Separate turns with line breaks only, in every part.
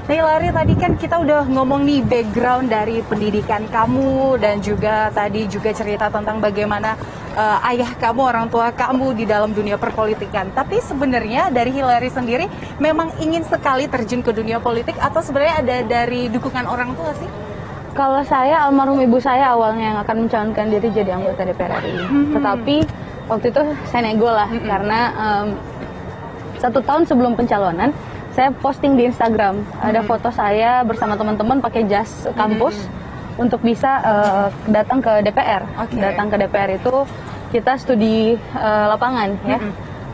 Nah, Hillary, tadi kan kita udah ngomong nih background dari pendidikan kamu dan juga tadi juga cerita tentang bagaimana ayah kamu, orang tua kamu di dalam dunia perpolitikan. Tapi sebenarnya dari Hillary sendiri memang ingin sekali terjun ke dunia politik atau sebenarnya ada dari dukungan orang tua sih?
Kalau saya, almarhum ibu saya awalnya yang akan mencalonkan diri jadi anggota DPR RI. Tetapi waktu itu saya nego lah karena 1 tahun sebelum pencalonan saya posting di Instagram ada foto saya bersama teman-teman pakai jas kampus untuk bisa datang ke DPR. Datang ke DPR itu kita studi lapangan ya.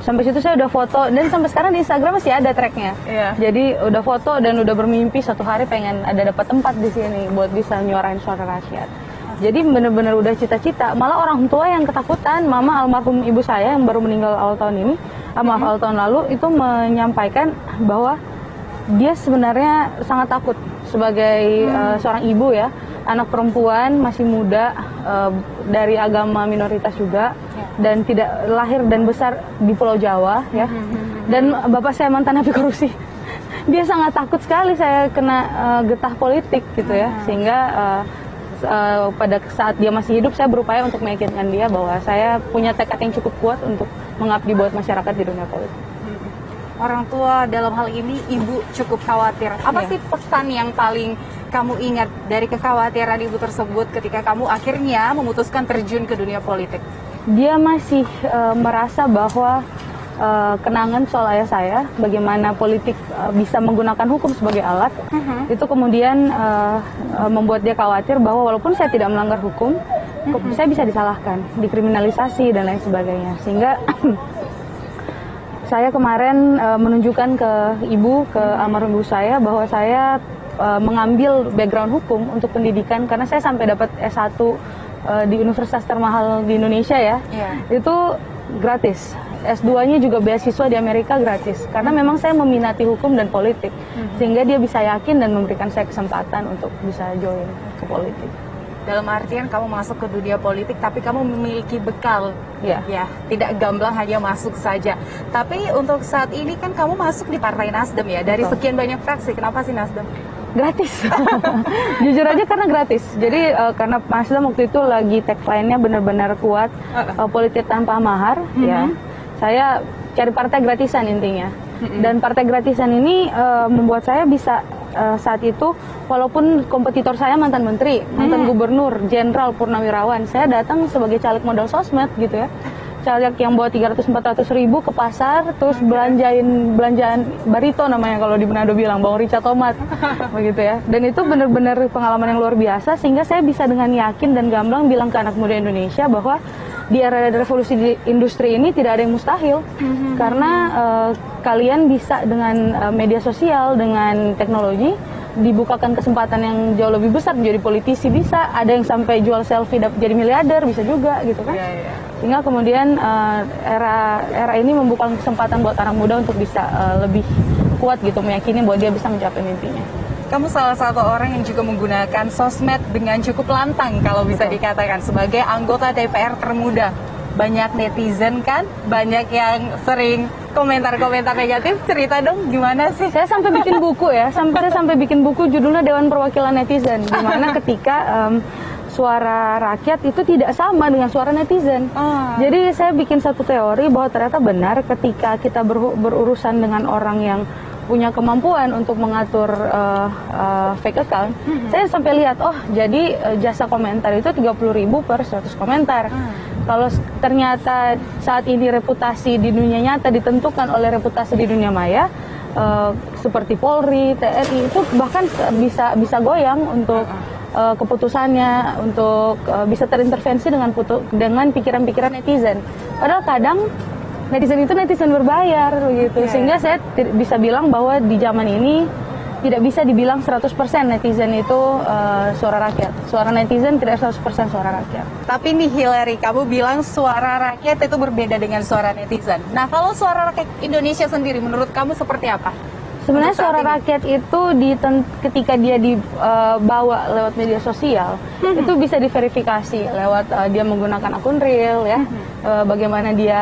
Sampai situ saya udah foto dan sampai sekarang di Instagram masih ada tracknya. Jadi udah foto dan udah bermimpi suatu hari pengen ada dapat tempat di sini buat bisa nyuarain suara rakyat. Jadi benar-benar udah cita-cita. Malah orang tua yang ketakutan, mama almarhum ibu saya yang baru meninggal awal tahun ini, awal tahun lalu itu menyampaikan bahwa dia sebenarnya sangat takut sebagai seorang ibu ya, anak perempuan masih muda dari agama minoritas juga dan tidak lahir dan besar di Pulau Jawa ya. Dan bapak saya mantan napi korupsi. Dia sangat takut sekali saya kena getah politik gitu ya, sehingga pada saat dia masih hidup saya berupaya untuk meyakinkan dia bahwa saya punya tekad yang cukup kuat untuk mengabdi buat masyarakat di dunia politik.
Orang tua dalam hal ini ibu cukup khawatir. Apa sih pesan yang paling kamu ingat dari kekhawatiran ibu tersebut ketika kamu akhirnya memutuskan terjun ke dunia politik?
Dia masih merasa bahwa kenangan soal ayah saya, bagaimana politik bisa menggunakan hukum sebagai alat, itu kemudian membuat dia khawatir bahwa walaupun saya tidak melanggar hukum, saya bisa disalahkan, dikriminalisasi dan lain sebagainya. Sehingga saya kemarin menunjukkan ke ibu, ke almarhum ibu saya bahwa saya mengambil background hukum untuk pendidikan karena saya sampai dapat S1 di universitas termahal di Indonesia ya. Itu gratis. S2-nya juga beasiswa di Amerika gratis. Karena memang saya meminati hukum dan politik. Sehingga dia bisa yakin dan memberikan saya kesempatan untuk bisa join ke politik.
Dalam artian kamu masuk ke dunia politik tapi kamu memiliki bekal. Ya, tidak gamblang hanya masuk saja. Tapi untuk saat ini kan kamu masuk di Partai Nasdem ya. Dari sekian banyak fraksi, kenapa sih Nasdem?
Gratis. Jujur aja karena gratis. Jadi karena Nasdem waktu itu lagi tagline-nya benar-benar kuat, politik tanpa mahar ya. Saya cari partai gratisan intinya. Dan partai gratisan ini membuat saya bisa saat itu walaupun kompetitor saya mantan menteri, mantan gubernur, jenderal, purnawirawan, saya datang sebagai caleg modal sosmed gitu ya. Caleg yang bawa 300-400 ribu ke pasar, terus belanjaan barito namanya kalau di Manado bilang, bawang rica tomat, begitu ya. Dan itu benar-benar pengalaman yang luar biasa, sehingga saya bisa dengan yakin dan gamblang bilang ke anak muda Indonesia bahwa di era revolusi di industri ini tidak ada yang mustahil, karena kalian bisa dengan media sosial, dengan teknologi, dibukakan kesempatan yang jauh lebih besar menjadi politisi, bisa ada yang sampai jual selfie dapat jadi miliarder, bisa juga gitu kan. Sehingga kemudian era ini membuka kesempatan buat anak muda untuk bisa lebih kuat gitu, meyakini bahwa dia bisa mencapai mimpinya.
Kamu salah satu orang yang juga menggunakan sosmed dengan cukup lantang kalau bisa dikatakan sebagai anggota DPR termuda. Banyak netizen kan, banyak yang sering komentar-komentar negatif. Cerita dong gimana sih?
Saya sampai bikin buku ya, saya sampai bikin buku judulnya Dewan Perwakilan Netizen, di mana ketika suara rakyat itu tidak sama dengan suara netizen. Jadi saya bikin satu teori bahwa ternyata benar ketika kita berurusan dengan orang yang punya kemampuan untuk mengatur fake account, saya sampai lihat, oh jadi jasa komentar itu 30.000 per 100 komentar. Kalau ternyata saat ini reputasi di dunia nyata ditentukan oleh reputasi di dunia maya, seperti Polri, TNI itu bahkan bisa goyang untuk keputusannya, untuk bisa terintervensi dengan pikiran-pikiran netizen. Padahal kadang netizen itu netizen berbayar gitu. Sehingga saya bisa bilang bahwa di zaman ini tidak bisa dibilang 100% netizen itu suara rakyat. Suara netizen tidak 100% suara rakyat.
Tapi nih Hillary, kamu bilang suara rakyat itu berbeda dengan suara netizen. Nah, kalau suara rakyat Indonesia sendiri menurut kamu seperti apa?
Sebenarnya suara rakyat itu ketika dia dibawa lewat media sosial, itu bisa diverifikasi lewat dia menggunakan akun real ya, bagaimana dia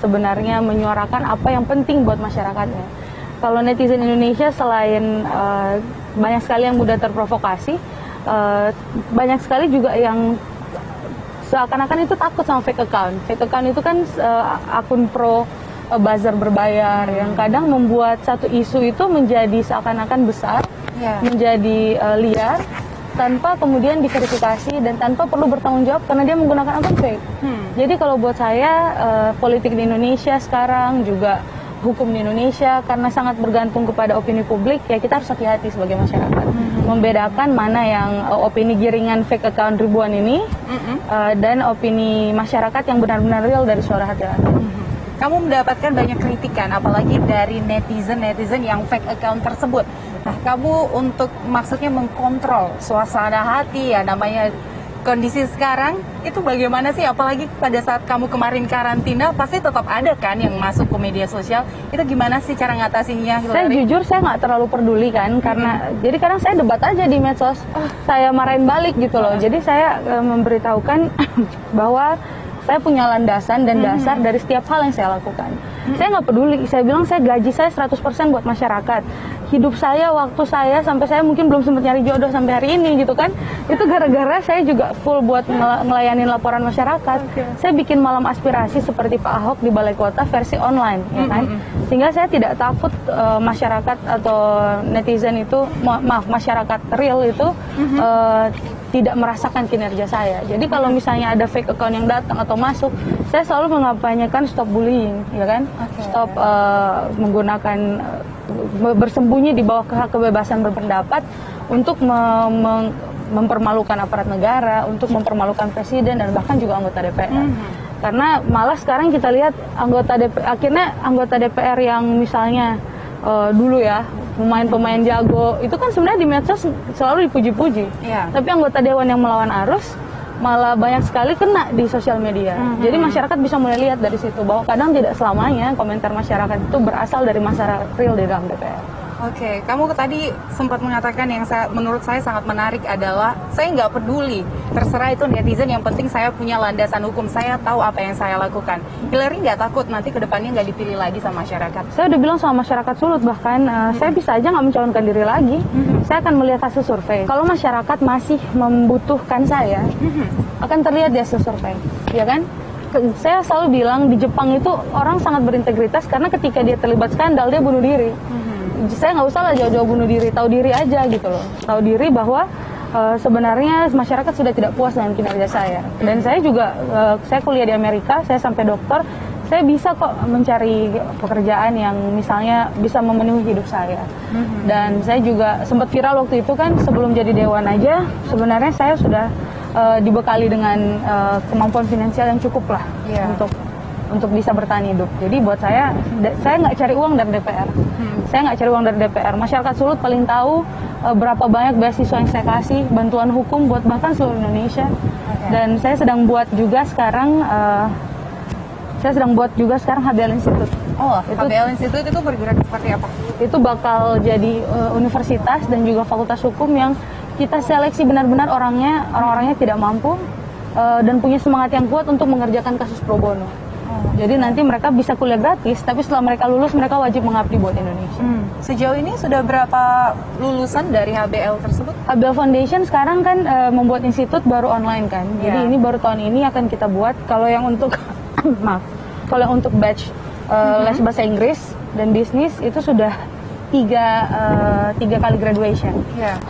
sebenarnya menyuarakan apa yang penting buat masyarakatnya. kalau netizen Indonesia selain banyak sekali yang mudah terprovokasi, banyak sekali juga yang seakan-akan itu takut sama fake account. Fake account itu kan akun pro buzzer berbayar yang kadang membuat satu isu itu menjadi seakan-akan besar, menjadi liar, tanpa kemudian diverifikasi dan tanpa perlu bertanggung jawab karena dia menggunakan akun fake. Jadi kalau buat saya politik di Indonesia sekarang juga hukum di Indonesia karena sangat bergantung kepada opini publik, ya kita harus hati-hati sebagai masyarakat membedakan mana yang opini giringan fake account ribuan ini dan opini masyarakat yang benar-benar real dari suara hati rakyat.
Kamu mendapatkan banyak kritikan, apalagi dari netizen yang fake account tersebut. Nah, kamu untuk maksudnya mengkontrol suasana hati, ya namanya kondisi sekarang, itu bagaimana sih? Apalagi pada saat kamu kemarin karantina, pasti tetap ada kan yang masuk ke media sosial. Itu gimana sih cara ngatasinnya, Hillary?
Saya jujur, saya nggak terlalu peduli kan, karena jadi kadang saya debat aja di medsos, saya marahin balik gitu loh. Jadi saya memberitahukan bahwa saya punya landasan dan dasar dari setiap hal yang saya lakukan. Saya nggak peduli, saya bilang saya gaji saya 100% buat masyarakat. Hidup saya, waktu saya, sampai saya mungkin belum sempat nyari jodoh sampai hari ini gitu kan. Itu gara-gara saya juga full buat ngelayanin laporan masyarakat. Saya bikin malam aspirasi seperti Pak Ahok di Balai Kota versi online, ya kan. Sehingga saya tidak takut masyarakat atau netizen itu, maaf masyarakat real itu tidak merasakan kinerja saya. Jadi kalau misalnya ada fake account yang datang atau masuk, saya selalu mengampanyekan stop bullying, ya kan, stop menggunakan bersembunyi di bawah hak kebebasan berpendapat untuk mempermalukan aparat negara, untuk mempermalukan presiden dan bahkan juga anggota DPR. Karena malah sekarang kita lihat akhirnya anggota DPR yang misalnya dulu ya pemain-pemain jago itu kan sebenarnya di medsos selalu dipuji-puji. Tapi anggota dewan yang melawan arus malah banyak sekali kena di sosial media. Jadi masyarakat bisa mulai lihat dari situ bahwa kadang tidak selamanya komentar masyarakat itu berasal dari masyarakat real di dalam DPR.
Oke, kamu tadi sempat mengatakan yang menurut saya sangat menarik adalah saya nggak peduli, terserah itu netizen, yang penting saya punya landasan hukum, saya tahu apa yang saya lakukan. Hillary nggak takut nanti kedepannya nggak dipilih lagi sama masyarakat?
Saya udah bilang sama masyarakat Sulut bahkan saya bisa aja nggak mencalonkan diri lagi. Saya akan melihat hasil survei. Kalau masyarakat masih membutuhkan saya, akan terlihat di hasil survei, ya kan? Saya selalu bilang di Jepang itu orang sangat berintegritas karena ketika dia terlibat skandal dia bunuh diri. Saya nggak usah lah jauh-jauh bunuh diri, tahu diri aja gitu loh. Tahu diri bahwa sebenarnya masyarakat sudah tidak puas dengan kinerja saya. Dan saya juga, saya kuliah di Amerika, saya sampai doktor, saya bisa kok mencari pekerjaan yang misalnya bisa memenuhi hidup saya. Dan saya juga sempat viral waktu itu kan, sebelum jadi dewan aja, sebenarnya saya sudah dibekali dengan kemampuan finansial yang cukup lah untuk bisa bertahan hidup. Jadi buat saya nggak cari uang dari DPR. Saya nggak cari uang dari DPR. Masyarakat Sulut paling tahu berapa banyak beasiswa yang saya kasih, bantuan hukum buat bahkan seluruh Indonesia. Dan saya sedang buat juga sekarang, HBL Institute. HBL
Institute itu bergerak seperti apa?
Itu bakal jadi universitas dan juga fakultas hukum yang kita seleksi benar-benar orang-orangnya tidak mampu dan punya semangat yang kuat untuk mengerjakan kasus pro bono. Jadi nanti mereka bisa kuliah gratis, tapi setelah mereka lulus mereka wajib mengabdi buat Indonesia.
Sejauh ini sudah berapa lulusan dari HBL tersebut?
HBL Foundation sekarang kan membuat institut baru online kan. Jadi ini baru tahun ini akan kita buat. Kalau yang untuk kalau yang untuk batch les bahasa Inggris dan bisnis itu sudah tiga kali graduation.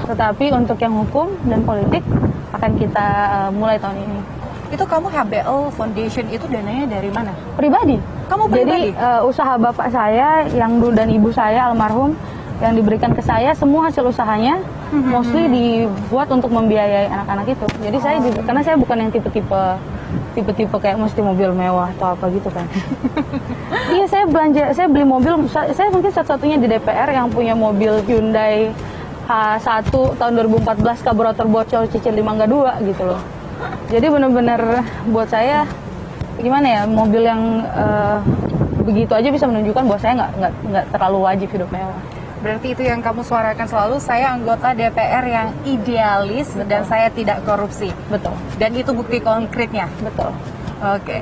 Tetapi untuk yang hukum dan politik akan kita mulai tahun ini.
Itu kamu HBL Foundation itu dananya dari mana?
Pribadi.
Kamu pribadi?
Jadi usaha bapak saya yang dulu dan ibu saya almarhum yang diberikan ke saya, semua hasil usahanya mostly dibuat untuk membiayai anak-anak itu. Jadi saya juga, karena saya bukan yang tipe-tipe kayak mesti mobil mewah atau apa gitu kan. Iya, saya beli mobil, saya mungkin satu-satunya di DPR yang punya mobil Hyundai H1 tahun 2014 karburator bocor cicil 5 nggak 2 gitu loh. Jadi benar-benar buat saya gimana ya, mobil yang begitu aja bisa menunjukkan bahwa saya nggak terlalu wajib hidup mewah.
Berarti itu yang kamu suarakan selalu, saya anggota DPR yang idealis. Betul. Dan saya tidak korupsi.
Betul.
Dan itu bukti konkretnya.
Betul.
Oke.